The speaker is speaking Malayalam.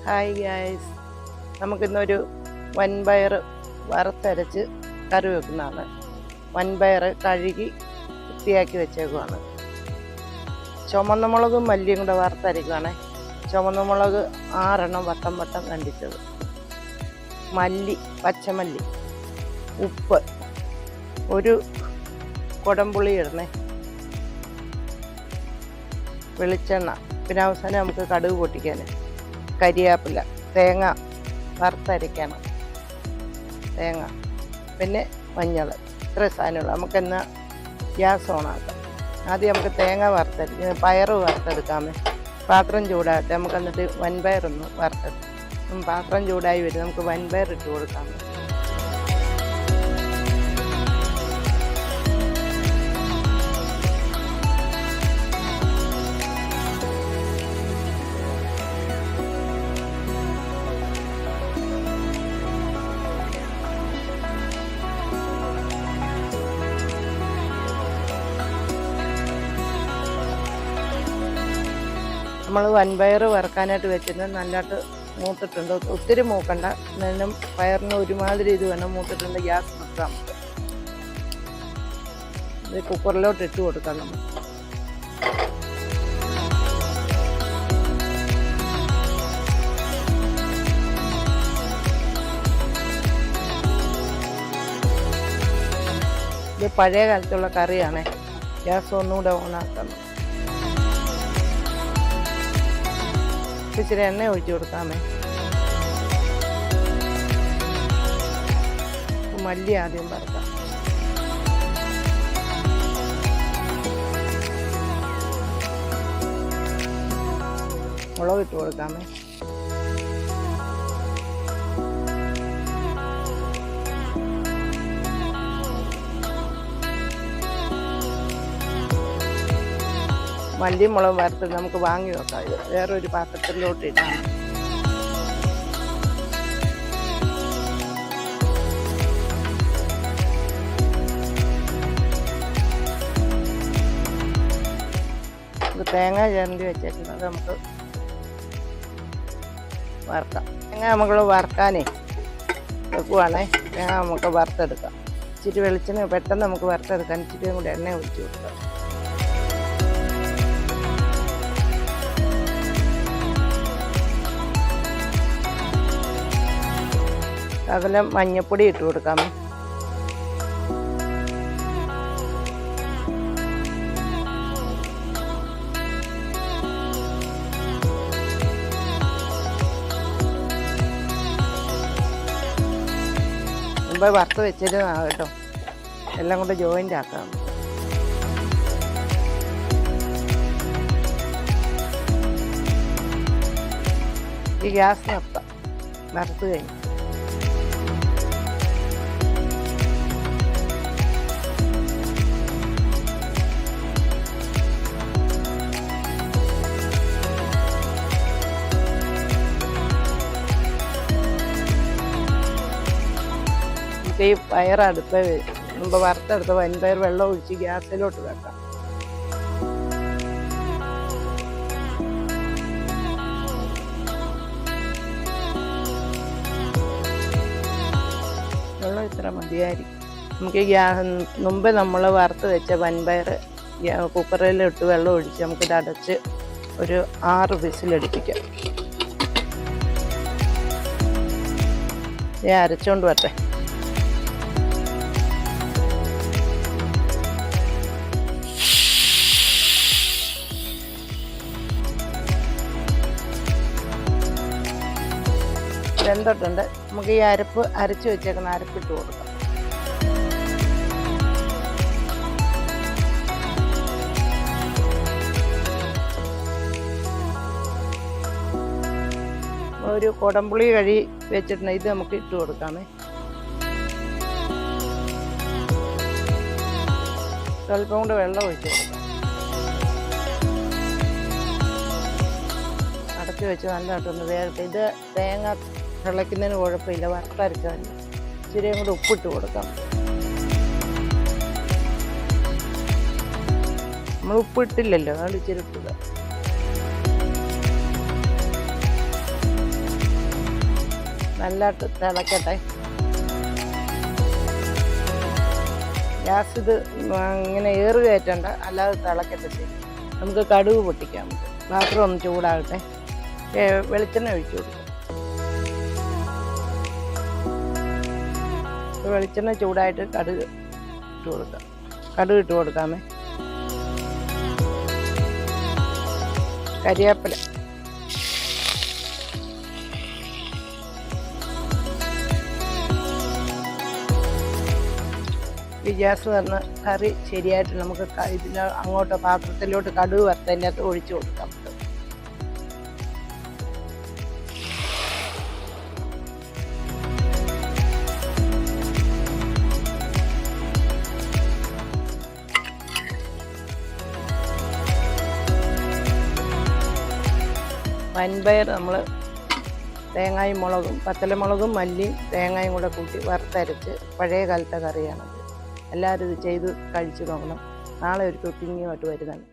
ഹായ് ഗായ്സ്, നമുക്കിന്നൊരു വൻപയർ വറുത്തരച്ച് കറി വെക്കുന്നതാണ്. വൻപയർ കഴുകി വൃത്തിയാക്കി വെച്ചേക്കുവാണ്. ചുമന്ന മുളകും മല്ലിയും കൂടെ വറുത്തരയ്ക്കുകയാണ്. ചുമന്ന മുളക് 6 വട്ടം കണ്ടിച്ചത്, മല്ലി, പച്ചമല്ലി, ഉപ്പ്, ഒരു കുടംപുളി ഇടണേ, വെളിച്ചെണ്ണ, പിന്നെ അവസാനം നമുക്ക് കടുക് പൊട്ടിക്കാൻ, കരിയാപ്പില, തേങ്ങ വറുത്തരയ്ക്കണം, തേങ്ങ, പിന്നെ മഞ്ഞൾ. ഇത്ര സാധനമുള്ളൂ. നമുക്കെന്നാൽ ഗ്യാസ് ഓണാക്കാം. ആദ്യം നമുക്ക് തേങ്ങ വറുത്തരയ്ക്കാം, പയർ വറുത്തെടുക്കാമേ. പാത്രം ചൂടാകട്ടെ. നമുക്ക് എന്നിട്ട് വൻപയറൊന്ന് വറുത്തെടുക്കാം. പാത്രം ചൂടായി വരും, നമുക്ക് വൻപയർ ഇട്ട് കൊടുക്കാം. നമ്മൾ വൻപയർ വറുക്കാനായിട്ട് വെച്ചിരുന്നത് നല്ലതായിട്ട് മൂത്തിട്ടുണ്ട്. ഒത്തിരി മൂക്കണ്ട, എന്നാലും പയറിന് ഒരുമാതിരി ഇത് വേണം. മൂത്തിട്ടുണ്ട്. ഗ്യാസ് നിർത്താം. ഇത് കുക്കറിലോട്ട് ഇട്ട് കൊടുക്കാം. നമ്മൾ ഇത് പഴയ കാലത്തുള്ള കറിയാണ്. ഗ്യാസ് ഒന്നുകൂടെ ഓണാക്കണം. ഇച്ചിരി എണ്ണ ഒഴിച്ചു കൊടുക്കാമേ. മല്ലി ആദ്യം വറുക്കാം. മുളക് ഇട്ട് കൊടുക്കാമേ. മല്ലി മുളക് വറുത്ത് നമുക്ക് വാങ്ങി വെക്കാം. ഇത് വേറൊരു പാത്രത്തിലോട്ട് ഇടാം. തേങ്ങ ചേർന്ന് വെച്ചേക്കുന്നത് നമുക്ക് വറുക്കാം. തേങ്ങ നമ്മൾ വറുക്കാനേ വെക്കുവാണേ. തേങ്ങ നമുക്ക് വറുത്തെടുക്കാം. ഇച്ചിരി വെളിച്ചെണ്ണ പെട്ടെന്ന് നമുക്ക് വറുത്തെടുക്കാൻ ഇച്ചിരിയും കൂടി എണ്ണ ഒഴിച്ച് കൊടുക്കാം. അതിൽ മഞ്ഞപ്പൊടി ഇട്ട് കൊടുക്കാം. മുമ്പ് വറുത്ത് വെച്ചിരുന്നതാണ് കേട്ടോ. എല്ലാം കൊണ്ട് ജോയിൻ്റ് ആക്കാം. ഈ ഗ്യാസ് നിർത്താം. വറുത്ത് കഴിഞ്ഞു. ഈ പയർ അടുപ്പ് മുമ്പ് വറുത്തെടുത്ത് വൻപയർ വെള്ളം ഒഴിച്ച് ഗ്യാസിലോട്ട് വെക്കാം. വെള്ളം ഇത്ര മതിയായിരിക്കും. നമുക്ക് മുമ്പ് നമ്മൾ വറുത്ത് വെച്ച വൻപയർ കുക്കറിലിട്ട് വെള്ളം ഒഴിച്ച് നമുക്കിത് അടച്ച് ഒരു 6 വിസിലടിപ്പിക്കാം. ഞാൻ അരച്ചുകൊണ്ട് വരട്ടെ. വെന്തിട്ടുണ്ട്. നമുക്ക് ഈ അരച്ച് വെച്ചേക്കുന്ന അരപ്പിട്ട് കൊടുക്കാം. ഒരു കുടംപുളി കഴി വെച്ചിട്ടുണ്ട്. ഇത് നമുക്ക് ഇട്ട് കൊടുക്കാമേ. സ്വല്പം കൂടെ വെള്ളം ഒഴിച്ച് കൊടുക്കാം. അടച്ച് വെച്ച് നല്ലതായിട്ടൊന്ന് വേഗത്തെ. ഇത് തേങ്ങ തിളയ്ക്കുന്നതിന് കുഴപ്പമില്ല, വറുത്തരച്ചാൽ ഇച്ചിരിയും കൂടെ ഉപ്പിട്ട് കൊടുക്കാം. നമ്മൾ ഉപ്പിട്ടില്ലല്ലോ, അതുകൊണ്ട് ഇച്ചിരി ഉപ്പിടുക. നല്ലതായിട്ട് തിളക്കട്ടെ. ഗ്യാസ് ഇത് ഇങ്ങനെ ഏറ് കയറ്റണ്ട, അല്ലാതെ തിളക്കട്ടെ. ശരി, നമുക്ക് കടുക് പൊട്ടിക്കാം. പാത്രം ഒന്ന് ചൂടാകട്ടെ. വെളിച്ചെണ്ണ ഒഴിച്ചു കൊടുക്കാം. വെളിച്ചെണ്ണ ചൂടായിട്ട് കടുക് ഇട്ട് കൊടുക്കാം. കടുക് ഇട്ട് കൊടുക്കാമേ. കരിവേപ്പില, ഈ ഗ്യാസ് വന്ന് കറി ശരിയായിട്ട് നമുക്ക് ഇതിന് അങ്ങോട്ട് പാത്രത്തിലോട്ട് കടുക് വറുത്തതിൻ്റെ അകത്ത് ഒഴിച്ചു കൊടുക്കാം. വൻപയർ നമ്മൾ തേങ്ങയും മുളകും, പത്തലമുളകും മല്ലിയും തേങ്ങയും കൂടെ കൂട്ടി വറുത്തരച്ച് പഴയ കാലത്തെ കറിയാണത്. എല്ലാവരും ഇത് ചെയ്ത് കഴിച്ചു നോക്കണം. നാളെ ഒരു കുക്കിങ്ങുമായിട്ട് വരുന്നുണ്ട്.